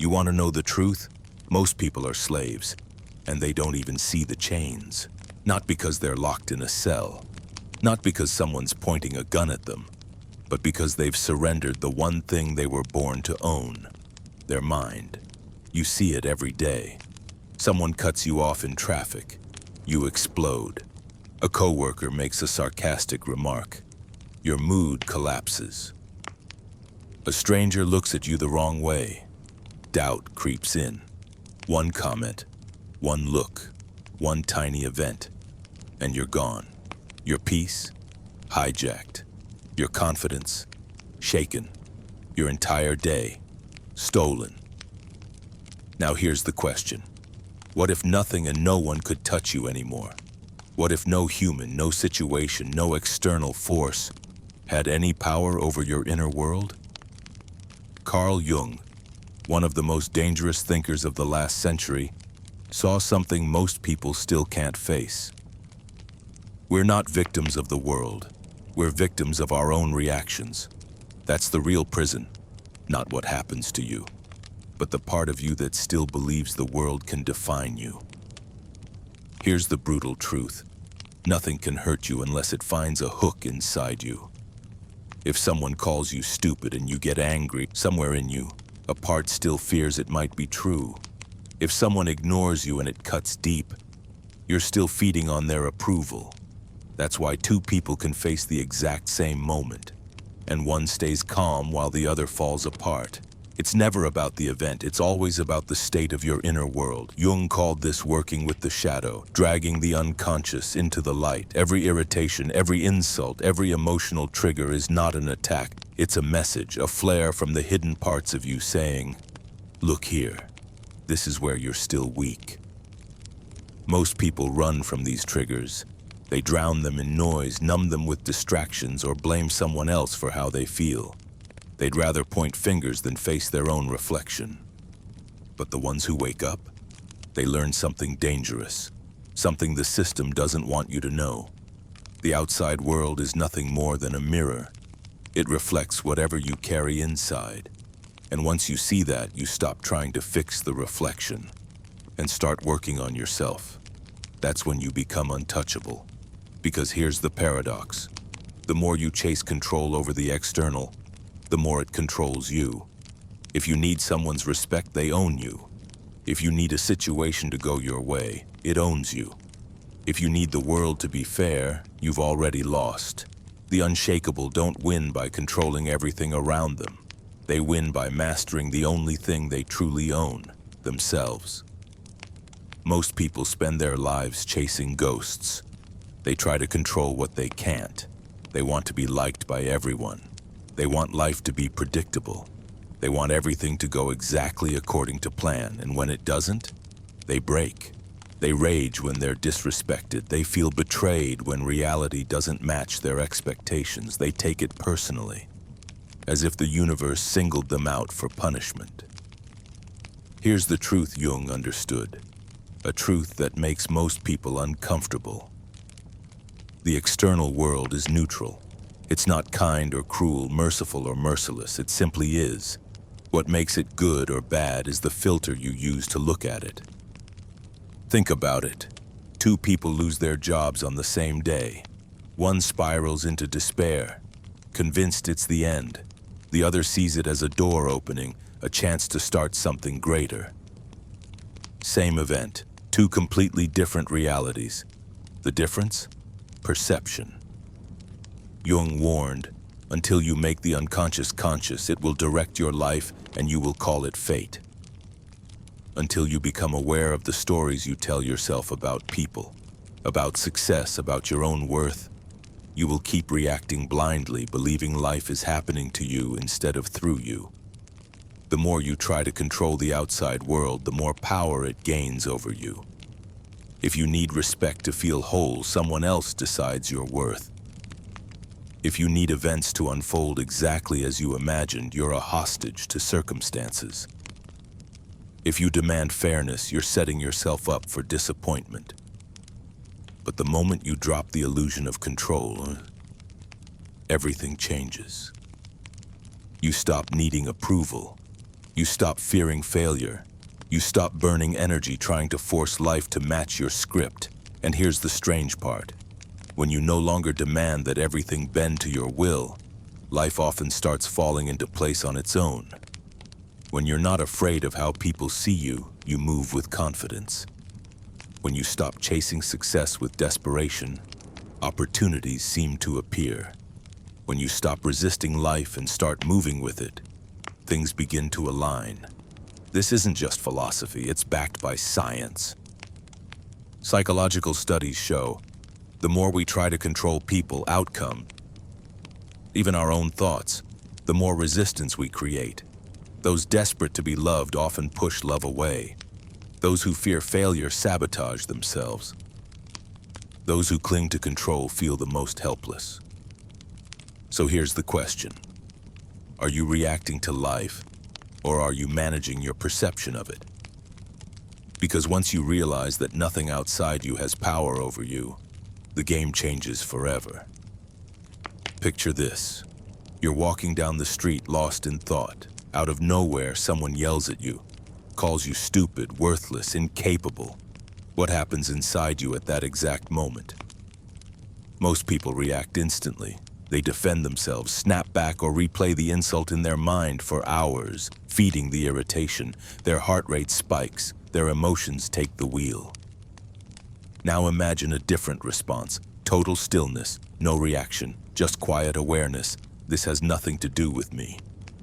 You want to know the truth? Most people are slaves, and they don't even see the chains. Not because they're locked in a cell, not because someone's pointing a gun at them, but because they've surrendered the one thing they were born to own, their mind. You see it every day. Someone cuts you off in traffic. You explode. A coworker makes a sarcastic remark. Your mood collapses. A stranger looks at you the wrong way. Doubt creeps in. One comment, one look, one tiny event, and you're gone. Your peace, hijacked. Your confidence, shaken. Your entire day, stolen. Now here's the question. What if nothing and no one could touch you anymore? What if no human, no situation, no external force had any power over your inner world? Carl Jung, one of the most dangerous thinkers of the last century, saw something most people still can't face. We're not victims of the world. We're victims of our own reactions. That's the real prison, not what happens to you, but the part of you that still believes the world can define you. Here's the brutal truth. Nothing can hurt you unless it finds a hook inside you. If someone calls you stupid and you get angry, somewhere in you, a part still fears it might be true. If someone ignores you and it cuts deep, you're still feeding on their approval. That's why two people can face the exact same moment, and one stays calm while the other falls apart. It's never about the event, it's always about the state of your inner world. Jung called this working with the shadow, dragging the unconscious into the light. Every irritation, every insult, every emotional trigger is not an attack. It's a message, a flare from the hidden parts of you saying, "Look here, this is where you're still weak." Most people run from these triggers. They drown them in noise, numb them with distractions, or blame someone else for how they feel. They'd rather point fingers than face their own reflection. But the ones who wake up, they learn something dangerous, something the system doesn't want you to know. The outside world is nothing more than a mirror. It reflects whatever you carry inside. And once you see that, you stop trying to fix the reflection and start working on yourself. That's when you become untouchable. Because here's the paradox. The more you chase control over the external, the more it controls you. If you need someone's respect, they own you. If you need a situation to go your way, it owns you. If you need the world to be fair, you've already lost. The unshakable don't win by controlling everything around them. They win by mastering the only thing they truly own, themselves. Most people spend their lives chasing ghosts. They try to control what they can't. They want to be liked by everyone. They want life to be predictable. They want everything to go exactly according to plan, and when it doesn't, they break. They rage when they're disrespected. They feel betrayed when reality doesn't match their expectations. They take it personally, as if the universe singled them out for punishment. Here's the truth Jung understood, a truth that makes most people uncomfortable. The external world is neutral. It's not kind or cruel, merciful or merciless. It simply is. What makes it good or bad is the filter you use to look at it. Think about it. Two people lose their jobs on the same day. One spirals into despair, convinced it's the end. The other sees it as a door opening, a chance to start something greater. Same event, two completely different realities. The difference? Perception. Jung warned, until you make the unconscious conscious, it will direct your life and you will call it fate. Until you become aware of the stories you tell yourself about people, about success, about your own worth, you will keep reacting blindly, believing life is happening to you instead of through you. The more you try to control the outside world, the more power it gains over you. If you need respect to feel whole, someone else decides your worth. If you need events to unfold exactly as you imagined, you're a hostage to circumstances. If you demand fairness, you're setting yourself up for disappointment. But the moment you drop the illusion of control, everything changes. You stop needing approval. You stop fearing failure. You stop burning energy trying to force life to match your script. And here's the strange part. When you no longer demand that everything bend to your will, life often starts falling into place on its own. When you're not afraid of how people see you, you move with confidence. When you stop chasing success with desperation, opportunities seem to appear. When you stop resisting life and start moving with it, things begin to align. This isn't just philosophy, it's backed by science. Psychological studies show the more we try to control people, outcome, even our own thoughts, the more resistance we create. Those desperate to be loved often push love away. Those who fear failure sabotage themselves. Those who cling to control feel the most helpless. So here's the question. Are you reacting to life, or are you managing your perception of it? Because once you realize that nothing outside you has power over you, the game changes forever. Picture this. You're walking down the street lost in thought. Out of nowhere, someone yells at you, calls you stupid, worthless, incapable. What happens inside you at that exact moment? Most people react instantly. They defend themselves, snap back, or replay the insult in their mind for hours, feeding the irritation. Their heart rate spikes. Their emotions take the wheel. Now imagine a different response. Total stillness, no reaction, just quiet awareness. This has nothing to do with me.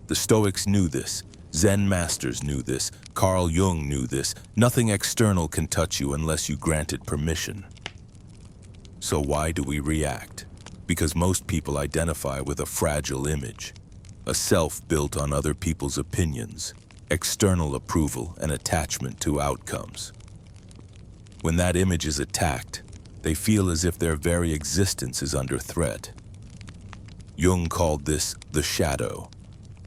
The Stoics knew this. Zen masters knew this. Carl Jung knew this. Nothing external can touch you unless you grant it permission. So why do we react? Because most people identify with a fragile image, a self built on other people's opinions, external approval, and attachment to outcomes. When that image is attacked, they feel as if their very existence is under threat. Jung called this the shadow,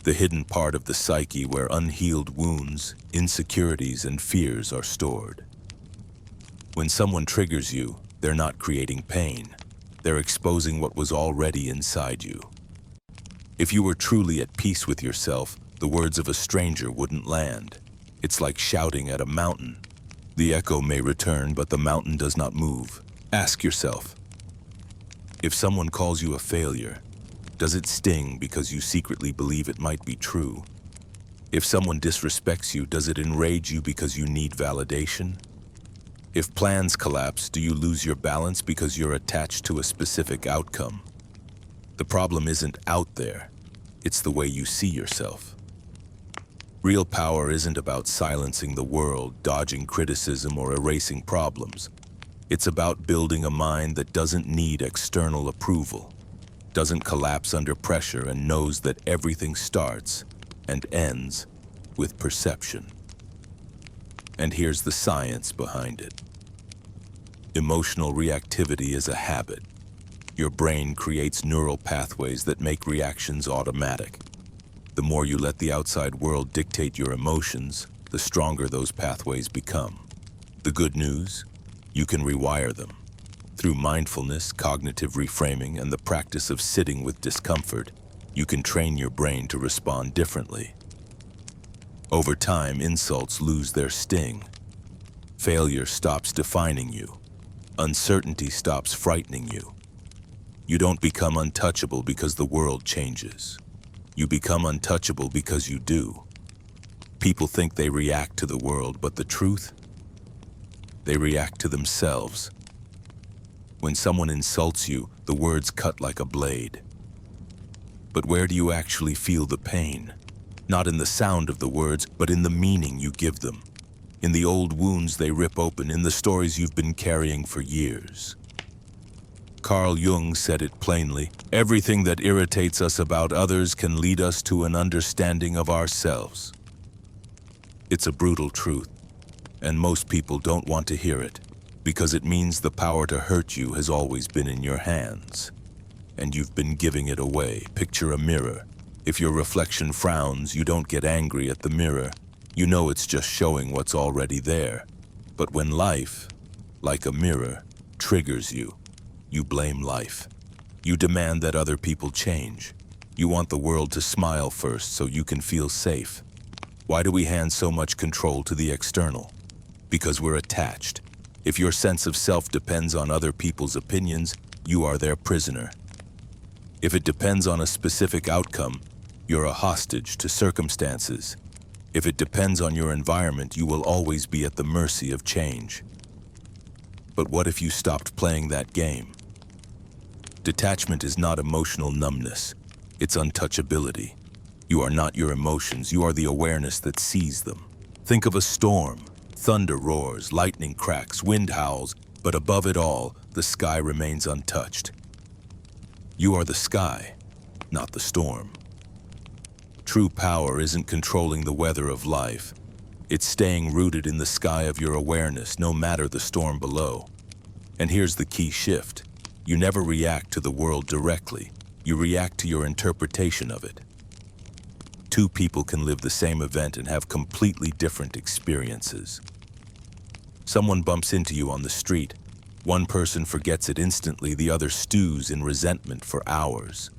the hidden part of the psyche where unhealed wounds, insecurities, and fears are stored. When someone triggers you, they're not creating pain. They're exposing what was already inside you. If you were truly at peace with yourself, the words of a stranger wouldn't land. It's like shouting at a mountain. The echo may return, but the mountain does not move. Ask yourself, if someone calls you a failure, does it sting because you secretly believe it might be true? If someone disrespects you, does it enrage you because you need validation? If plans collapse, do you lose your balance because you're attached to a specific outcome? The problem isn't out there, it's the way you see yourself. Real power isn't about silencing the world, dodging criticism, or erasing problems. It's about building a mind that doesn't need external approval, doesn't collapse under pressure, and knows that everything starts and ends with perception. And here's the science behind it. Emotional reactivity is a habit. Your brain creates neural pathways that make reactions automatic. The more you let the outside world dictate your emotions, the stronger those pathways become. The good news? You can rewire them. Through mindfulness, cognitive reframing, and the practice of sitting with discomfort, you can train your brain to respond differently. Over time, insults lose their sting. Failure stops defining you. Uncertainty stops frightening you. You don't become untouchable because the world changes. You become untouchable because you do. People think they react to the world, but the truth? They react to themselves. When someone insults you, the words cut like a blade. But where do you actually feel the pain? Not in the sound of the words, but in the meaning you give them. In the old wounds they rip open, in the stories you've been carrying for years. Carl Jung said it plainly, everything that irritates us about others can lead us to an understanding of ourselves. It's a brutal truth, and most people don't want to hear it, because it means the power to hurt you has always been in your hands, and you've been giving it away. Picture a mirror. If your reflection frowns, you don't get angry at the mirror. You know it's just showing what's already there. But when life, like a mirror, triggers you, you blame life. You demand that other people change. You want the world to smile first so you can feel safe. Why do we hand so much control to the external? Because we're attached. If your sense of self depends on other people's opinions, you are their prisoner. If it depends on a specific outcome, you're a hostage to circumstances. If it depends on your environment, you will always be at the mercy of change. But what if you stopped playing that game? Detachment is not emotional numbness. It's untouchability. You are not your emotions, you are the awareness that sees them. Think of a storm. Thunder roars, lightning cracks, wind howls, but above it all, the sky remains untouched. You are the sky, not the storm. True power isn't controlling the weather of life. It's staying rooted in the sky of your awareness, no matter the storm below. And here's the key shift. You never react to the world directly. You react to your interpretation of it. Two people can live the same event and have completely different experiences. Someone bumps into you on the street. One person forgets it instantly, the other stews in resentment for hours.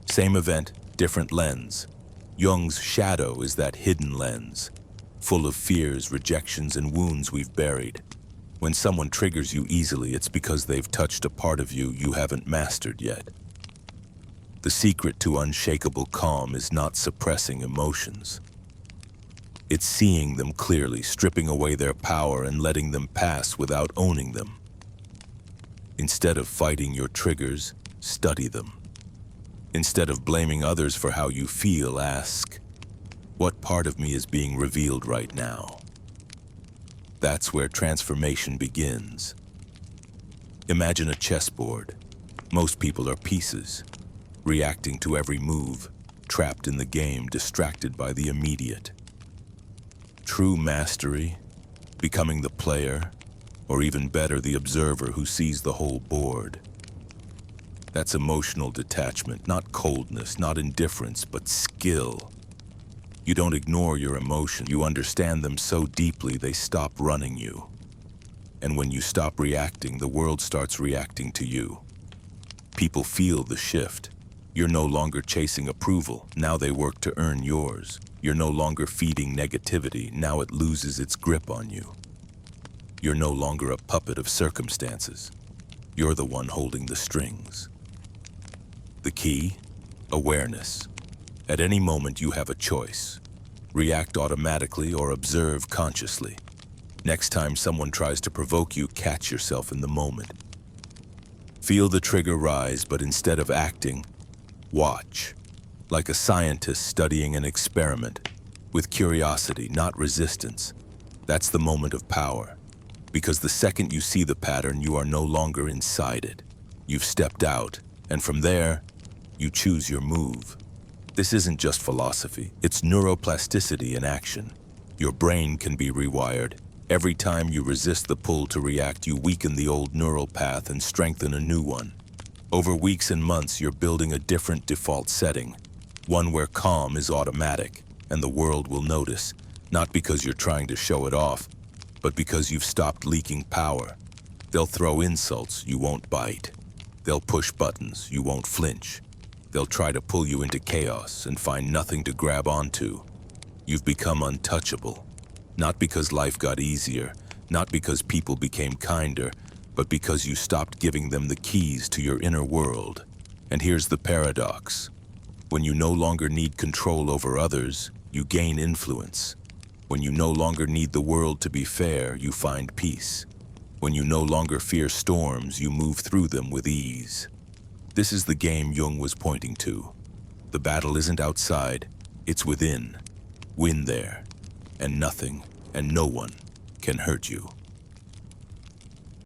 Same event, different lens. Jung's shadow is that hidden lens, full of fears, rejections, and wounds we've buried. When someone triggers you easily, it's because they've touched a part of you you haven't mastered yet. The secret to unshakable calm is not suppressing emotions. It's seeing them clearly, stripping away their power and letting them pass without owning them. Instead of fighting your triggers, study them. Instead of blaming others for how you feel, ask, what part of me is being revealed right now? That's where transformation begins. Imagine a chessboard. Most people are pieces, reacting to every move, trapped in the game, distracted by the immediate. True mastery, becoming the player, or even better, the observer who sees the whole board. That's emotional detachment, not coldness, not indifference, but skill. You don't ignore your emotions, you understand them so deeply they stop running you. And when you stop reacting, the world starts reacting to you. People feel the shift. You're no longer chasing approval, now they work to earn yours. You're no longer feeding negativity, now it loses its grip on you. You're no longer a puppet of circumstances. You're the one holding the strings. The key? Awareness. At any moment you have a choice. React automatically or observe consciously. Next time someone tries to provoke you, catch yourself in the moment. Feel the trigger rise, but instead of acting, watch. Like a scientist studying an experiment, with curiosity, not resistance. That's the moment of power. Because the second you see the pattern, you are no longer inside it. You've stepped out, and from there, you choose your move. This isn't just philosophy, it's neuroplasticity in action. Your brain can be rewired. Every time you resist the pull to react, you weaken the old neural path and strengthen a new one. Over weeks and months, you're building a different default setting. One where calm is automatic, and the world will notice, not because you're trying to show it off, but because you've stopped leaking power. They'll throw insults, you won't bite. They'll push buttons, you won't flinch. They'll try to pull you into chaos and find nothing to grab onto. You've become untouchable. Not because life got easier, not because people became kinder, but because you stopped giving them the keys to your inner world. And here's the paradox. When you no longer need control over others, you gain influence. When you no longer need the world to be fair, you find peace. When you no longer fear storms, you move through them with ease. This is the game Jung was pointing to. The battle isn't outside, it's within. Win there, and nothing and no one can hurt you.